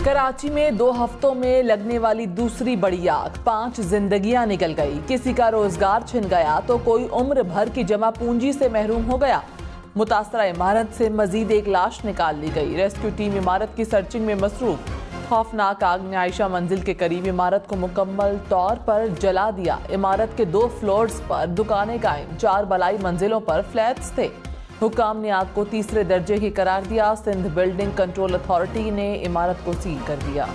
कराची में 2 हफ्तों में लगने वाली दूसरी बड़ी आग, 5 जिंदगियां निकल गई। किसी का रोजगार छिन गया तो कोई उम्र भर की जमा पूंजी से महरूम हो गया। मुतासरा इमारत से मजीद एक लाश निकाल ली गई। रेस्क्यू टीम इमारत की सर्चिंग में मसरूफ। खौफनाक आग ने आयशा मंजिल के करीब इमारत को मुकम्मल तौर पर जला दिया। इमारत के 2 फ्लोर्स पर दुकानें कायम, 4 बलाई मंजिलों पर फ्लैट्स थे। हुकाम ने आग को तीसरे दर्जे की करार दिया। सिंध बिल्डिंग कंट्रोल अथॉरिटी ने इमारत को सील कर दिया।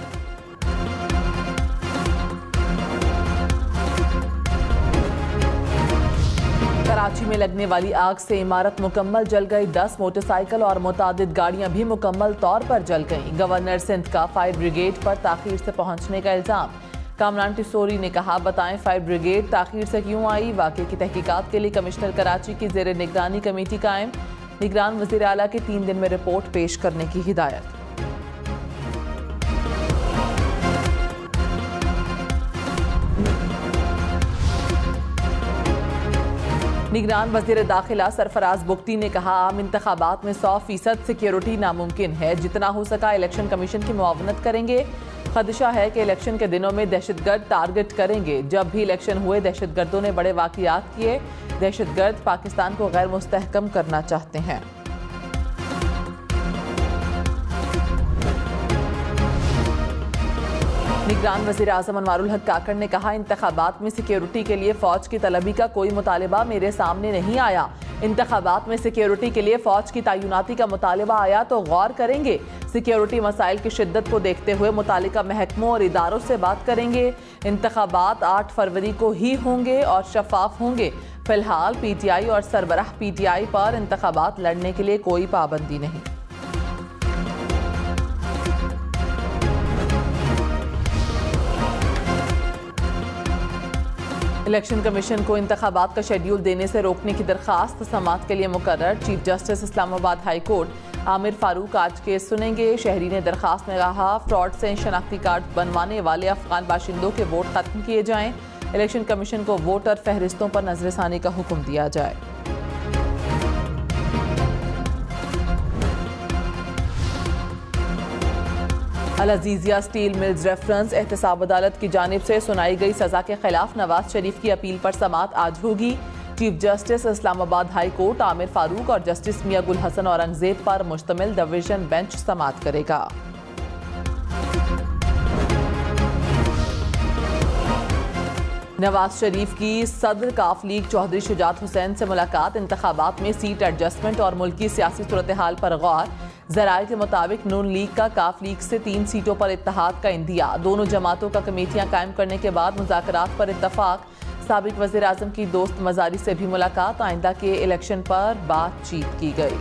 कराची में लगने वाली आग से इमारत मुकम्मल जल गई। 10 मोटरसाइकिल और मुतादिद गाड़ियां भी मुकम्मल तौर पर जल गईं। गवर्नर सिंध का फायर ब्रिगेड पर ताखीर से पहुंचने का इल्जाम। कामरान टिसोरी ने कहा, बताएं फायर ब्रिगेड ताखीर से क्यों आई। वाक़े की तहकीकात के लिए कमिश्नर कराची की ज़ेर निगरानी कमेटी कायम। निगरान वज़ीर आला के 3 दिन में रिपोर्ट पेश करने की हिदायत। निगरान वज़ीर दाखिला सरफराज बुख्ती ने कहा, आम इंतखाबात में 100% सिक्योरिटी नामुमकिन है। जितना हो सका इलेक्शन कमीशन की मुआवनत करेंगे। खदशा है कि इलेक्शन के दिनों में दहशतगर्द टारगेट करेंगे। जब भी इलेक्शन हुए दहशतगर्दों ने बड़े वाक़ियात किए। दहशतगर्द पाकिस्तान को गैर मुस्तहकम करना चाहते हैं। निगरान वज़ीर आज़म अनवारुल हक काकड़ ने कहा, इंतखाबात में सिक्योरिटी के लिए फ़ौज की तलबी का कोई मुतालिबा मेरे सामने नहीं आया। इंतखाबात में सिक्योरिटी के लिए फ़ौज की तैनाती का मुतालिबा आया तो गौर करेंगे। सिक्योरिटी मसाइल की शिद्दत को देखते हुए मुतालिका महकमों और इदारों से बात करेंगे। इंतखाबात 8 फरवरी को ही होंगे और शफाफ होंगे। फिलहाल PTI और सरबराह PTI पर इंतखाबात लड़ने के लिए कोई पाबंदी नहीं। इलेक्शन कमीशन को इंतखाबात का शेड्यूल देने से रोकने की दरखास्त समाअत के लिए मुकर्रर। Chief justice Islamabad high court Aamir Farooq आज केस सुनेंगे। शहरी ने दरखास्त में कहा, फ्रॉड से शनाख्ती कार्ड बनवाने वाले अफगान बाशिंदों के वोट खत्म किए जाएं। इलेक्शन कमीशन को वोटर फहरिस्तों पर नजरसानी का हुक्म दिया जाए। अल अजीजिया स्टील मिल्स रेफरेंस एहतसाब अदालत की जानिब से सुनाई गई सजा के खिलाफ नवाज शरीफ की अपील पर समाअत आज होगी। Chief justice Islamabad high court Aamir Farooq और जस्टिस मियां गुल हसन औरंगजेब पर मुश्तमिल डिवीजन बेंच समाअत करेगा। नवाज शरीफ की सदर काफ लीग चौधरी शुजात हुसैन से मुलाकात। इंतखाबात में सीट एडजस्टमेंट और मुल्की सियासी सूरत हाल पर गौर। ज़राए के मुताबिक नून लीग का काफ लीग से 3 सीटों पर इत्तेहाद का इंदिया। दोनों जमातों का कमेटियां कायम करने के बाद मुज़ाकरात पर इत्तफाक। साबिक वज़ीर आज़म की दोस्त मज़ारी से भी मुलाकात। आइंदा के इलेक्शन पर बातचीत की गई।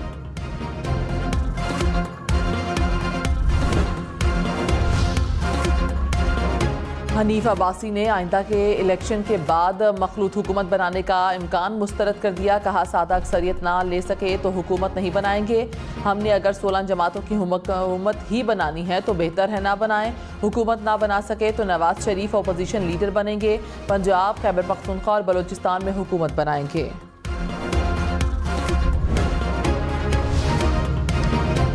हनीफ अब्बासी ने आइंदा के इलेक्शन के बाद मखलूत हुकूमत बनाने का इम्कान मुस्तरद कर दिया। कहा, सादा अक्सरियत ना ले सके तो हुकूमत नहीं बनाएंगे। हमने अगर 16 जमातों की हुकूमत ही बनानी है तो बेहतर है ना बनाएं। हुकूमत ना बना सके तो नवाज शरीफ अपोजिशन लीडर बनेंगे। पंजाब, खैबर पख्तूनख्वा और बलूचिस्तान में हुकूमत बनाएंगे।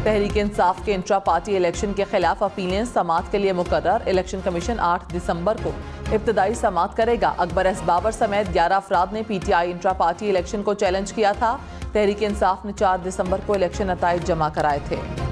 तहरीक इंसाफ के इंट्रा पार्टी इलेक्शन के खिलाफ अपीलें समाअत के लिए मुकर्रर। इलेक्शन कमीशन 8 दिसंबर को इब्तदाई समाअत करेगा। अकबर एस बाबर समेत 11 अफराद ने PTI इंट्रा पार्टी इलेक्शन को चैलेंज किया था। तहरीक इंसाफ ने 4 दिसंबर को इलेक्शन नताइज जमा कराए थे।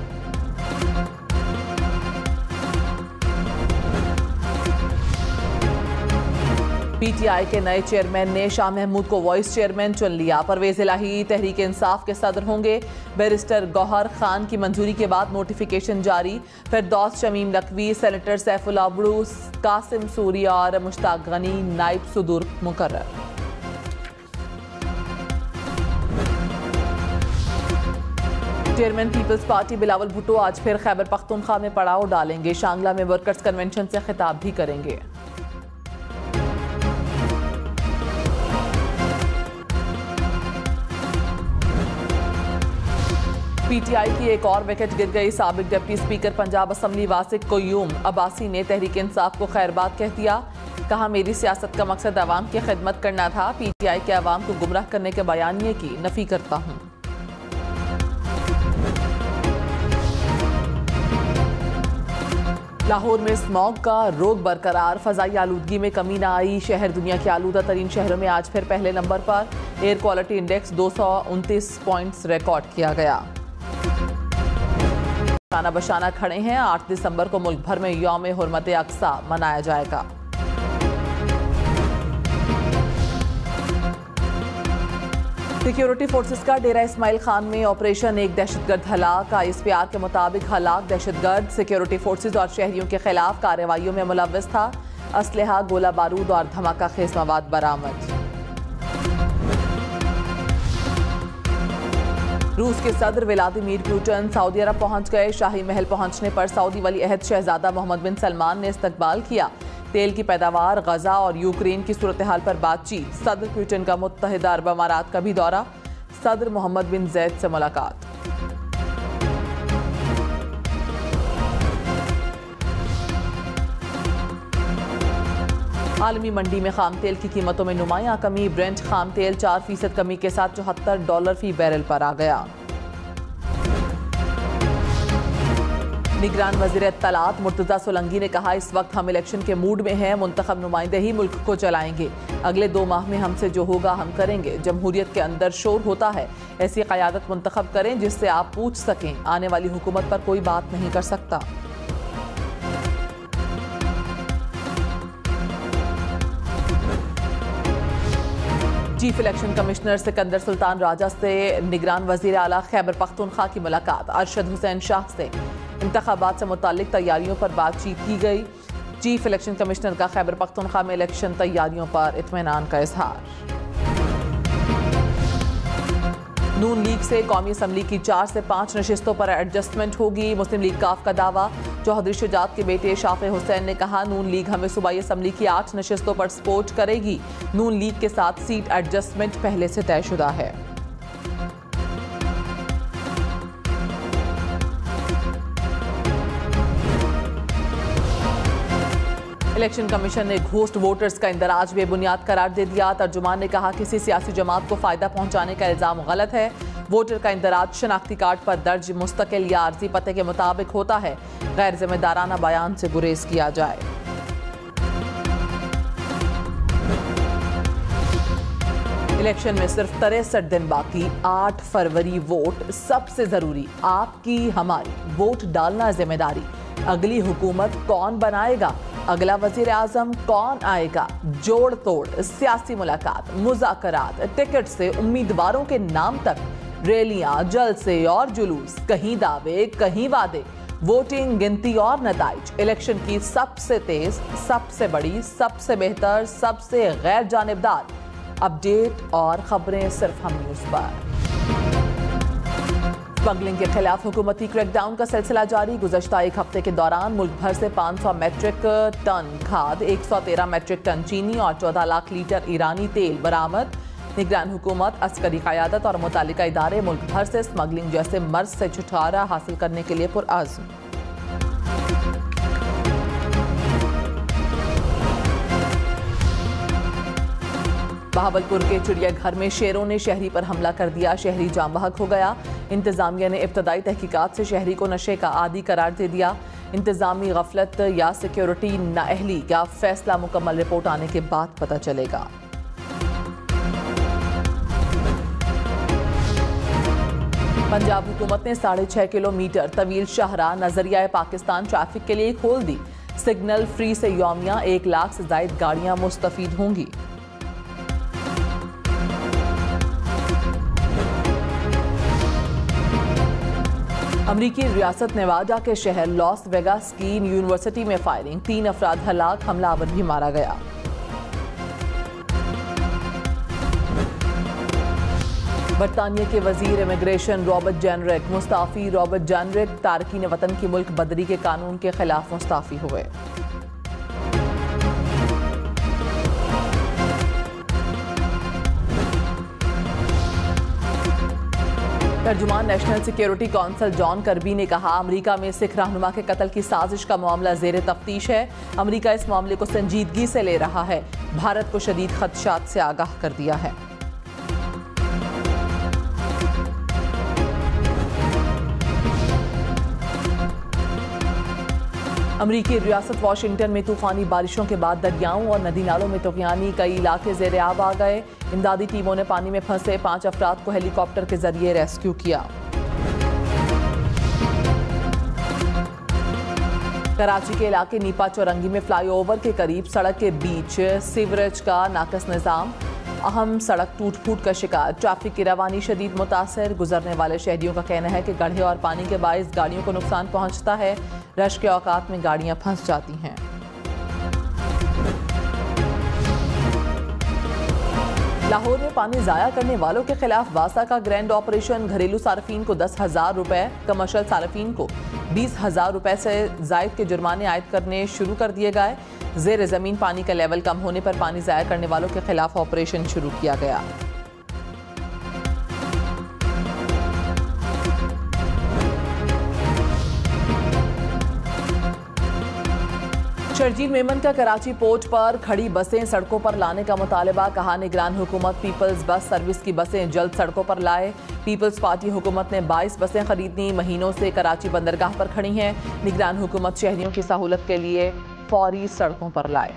PTI के नए चेयरमैन ने शाह महमूद को वाइस चेयरमैन चुन लिया। परवेज इलाही तहरीक इंसाफ के सदर होंगे। बैरिस्टर गौहर खान की मंजूरी के बाद नोटिफिकेशन जारी। फिरदौस शमीम नकवी, सेनेटर सैफुल्लाह अबड़ू, कासिम सूरिया और मुश्ताक गनी नाइब सुदूर मुकर्रर। Chairman people's party Bilawal Bhutto आज फिर खैबर पख्तूनख्वा में पड़ाव डालेंगे। शांगला में वर्कर्स कन्वेंशन से खिताब भी करेंगे। PTI की एक और विकेट गिर गई। साबिक deputy speaker Punjab assembly वासिक Qayyum Abbasi ने तहरीक इंसाफ को खैरबाद कह दिया। कहा, मेरी सियासत का मकसद अवाम की खिदमत करना था। PTI के अवाम को गुमराह करने के बयानिए की नफी करता हूँ। लाहौर में स्मॉग का रोग बरकरार, फजाई आलूदगी में कमी न आई। शहर दुनिया के आलूदा तरीन शहरों में आज फिर पहले नंबर पर। Air quality index 229 points record किया गया। शाना बशाना खड़े हैं। 8 दिसंबर को मुल्क भर में यौम हुर्मत अक्सा मनाया जाएगा। सिक्योरिटी फोर्सेस का डेरा इस्माइल खान में ऑपरेशन, एक दहशतगर्द हलाक। ISPR के मुताबिक हलाक दहशतगर्द सिक्योरिटी फोर्सेस और शहरियों के खिलाफ कार्रवाइयों में मुलव्वस था। असलहा, गोला बारूद और धमाका खेज मवाद बरामद। रूस के सदर व्लादिमीर पुतिन सऊदी अरब पहुंच गए। शाही महल पहुंचने पर सऊदी वली अहद शहजादा मोहम्मद बिन सलमान ने इस्तकबाल किया। तेल की पैदावार, गजा और यूक्रेन की सूरत हाल पर बातचीत। सदर पुतिन का मुत्तहिदा अरब अमारात का भी दौरा। सदर मोहम्मद बिन जैद से मुलाकात। आलमी मंडी में खाम तेल की कीमतों में नुमायां कमी। ब्रेंट खाम तेल 4% कमी के साथ $74 फी बैरल पर आ गया। निगरान वज़ीर इत्तलात मुर्तज़ा सोलंकी ने कहा, इस वक्त हम इलेक्शन के मूड में हैं। मुंतखब नुमाइंदे ही मुल्क को चलाएंगे। अगले 2 माह में हमसे जो होगा हम करेंगे। जमहूरियत के अंदर शोर होता है, ऐसी क़यादत मुंतखब करें जिससे आप पूछ सकें। आने वाली हुकूमत पर कोई बात नहीं कर सकता। Chief election commissioner Sikandar Sultan Raja से निगरान वज़ीर आला खैबर पख्तूनख्वा की मुलाकात। अरशद हुसैन शाह से इंतखाबात से मुताल्लिक तैयारियों पर बातचीत की गई। चीफ इलेक्शन कमिश्नर का खैबर पख्तूनख्वा में इलेक्शन तैयारियों पर इत्मीनान का इजहार। नून लीग से कौमी असम्बली की 4 से 5 नशिस्तों पर एडजस्टमेंट होगी। मुस्लिम लीग काफ का दावा। चौधरी शुजात के बेटे शाफे हुसैन ने कहा, नून लीग हमें सूबाई असम्बली की 8 नशिस्तों पर सपोर्ट करेगी। नून लीग के साथ सीट एडजस्टमेंट पहले से तयशुदा है। इलेक्शन कमीशन ने घोस्ट वोटर्स का इंदराज बेबुनियाद करार दे दिया। तर्जुमान ने कहा, किसी सियासी जमात को फायदा पहुंचाने का इल्जाम गलत है। वोटर का इंदराज शनाख्ती कार्ड पर दर्ज मुस्तकिल या आर्जी पते के मुताबिक होता है। गैर जिम्मेदाराना बयान से गुरेज किया जाए। इलेक्शन में सिर्फ 63 दिन बाकी। 8 फरवरी वोट सबसे जरूरी। आपकी हमारी वोट डालना जिम्मेदारी। अगली हुकूमत कौन बनाएगा, अगला वजीर आजम कौन आएगा, जोड़ तोड़ सियासी मुलाकात, मुज़ाकरात, टिकट से उम्मीदवारों के नाम तक, रैलियां, जलसे और जुलूस, कहीं दावे कहीं वादे, वोटिंग, गिनती और नताइज। इलेक्शन की सबसे तेज, सबसे बड़ी, सबसे बेहतर, सबसे गैर जानिबदार अपडेट और खबरें सिर्फ हम न्यूज़ पर। स्मगलिंग के खिलाफ हुकूमती क्रैकडाउन का सिलसिला जारी। गुज़श्ता एक हफ्ते के दौरान मुल्क भर से 500 मेट्रिक टन खाद, 113 मेट्रिक टन चीनी और 14 लाख लीटर ईरानी तेल बरामद। निगरान हुकूमत, अस्करी क़यादत और मुतालिका इदारे मुल्क भर से स्मगलिंग जैसे मर्ज से छुटकारा हासिल करने के लिए पुरअज़्म। बहावलपुर के चिड़ियाघर में शेरों ने शहरी पर हमला कर दिया। शहरी जाम बहक हो गया। इंतजामिया ने इब्तदाई तहकीकात से शहरी को नशे का आदी करार दे दिया। इंतजामी गफलत या सिक्योरिटी नाअहली का फैसला मुकम्मल रिपोर्ट आने के बाद पता चलेगा। पंजाब हुकूमत ने 6.5 किलोमीटर तवील शाहरा नजरिया पाकिस्तान ट्रैफिक के लिए खोल दी। सिग्नल फ्री से यौमिया 1 लाख से जायद गाड़ियां मुस्तफीद होंगी। अमरीकी रियासत नेवाडा के शहर लॉस वेगास की यूनिवर्सिटी में फायरिंग, 3 अफराद हलाक, हमलावर भी मारा गया। बरतानिया के वजीर इमिग्रेशन रॉबर्ट जेनरिक मुस्ताफी। रॉबर्ट जेनरिक तारकीन वतन की मुल्क बदरी के कानून के खिलाफ मुस्ताफी हुए। तर्जुमान नेशनल सिक्योरिटी काउंसिल जॉन करबी ने कहा, अमेरिका में सिख रहनुमा के कत्ल की साजिश का मामला जेर तफ्तीश है। अमेरिका इस मामले को संजीदगी से ले रहा है। भारत को शदीद खदशात से आगाह कर दिया है। अमरीकी रियासत वाशिंगटन में तूफानी बारिशों के बाद दरियाओं और नदी नालों में तूफानी कई इलाके ज़ेरे आब आ गए। इमदादी टीमों ने पानी में फंसे 5 अफराद को हेलीकॉप्टर के जरिए रेस्क्यू किया। कराची के इलाके नीपा चौरंगी में फ्लाईओवर के करीब सड़क के बीच सीवरेज का नाकस निज़ाम, अहम सड़क टूट फूट का शिकार। ट्रैफिक की रवानी शदीद मुतासर। गुजरने वाले शहरियों का कहना है कि गड्ढे और पानी के बाइस गाड़ियों को नुकसान पहुंचता है। रश के औकात में गाड़ियां फंस जाती हैं। लाहौर में पानी जाया करने वालों के खिलाफ वासा का ग्रैंड ऑपरेशन। घरेलू सार्फिन को 10,000 रुपए, कमर्शियल सार्फिन को 20,000 रुपए से जायद के जुर्माने आयद करने शुरू कर दिए गए। ज़ेर ज़मीन पानी का लेवल कम होने पर पानी जाया करने वालों के खिलाफ ऑपरेशन शुरू किया गया। शर्जील मेमन का कराची पोर्ट पर खड़ी बसें सड़कों पर लाने का मुतालबा। कहा, निगरान हुकूमत पीपल्स बस सर्विस की बसें जल्द सड़कों पर लाए। पीपल्स पार्टी हुकूमत ने 22 बसें खरीदनी महीनों से कराची बंदरगाह पर खड़ी हैं। निगरान हुकूमत शहरियों की सहूलत के लिए फौरी सड़कों पर लाए।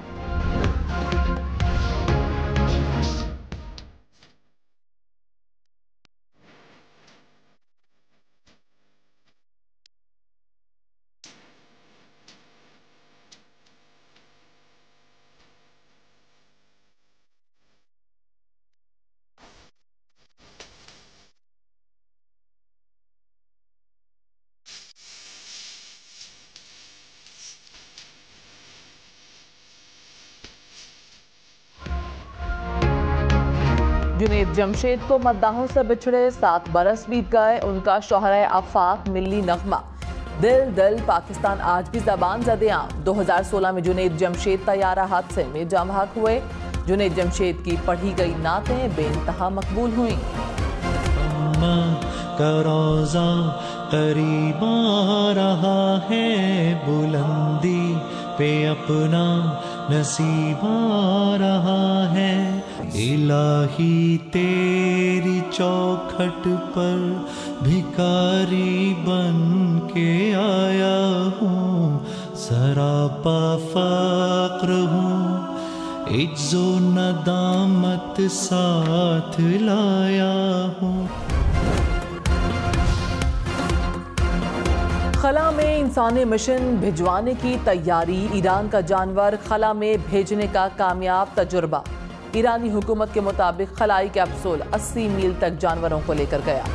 जुनैद जमशेद को मद्दाहों से बिछड़े 7 बरस बीत गए। उनका शोहरे आफाक मिल्ली नगमा दिल दिल पाकिस्तान आज भी जबान ज़द-ए-आम। 2016 में जुनैद जमशेद तैयारा हादसे में जाम हक हुए। जुनैद जमशेद की पढ़ी गई नातें बेइंतहा मकबूल हुई। करीब आ रहा है, बुलंदी पे अपना नसीब आ रहा है। इलाही तेरी चौखट पर भिखारी बन के आया हूँ, सरापा फक्र हूँ, इज्जो नदामत साथ लाया हूँ। खला में इंसानी मिशन भिजवाने की तैयारी। ईरान का जानवर खला में भेजने का कामयाब तजुर्बा। ईरानी हुकूमत के मुताबिक खलाई कैप्सूल 80 मील तक जानवरों को लेकर गया।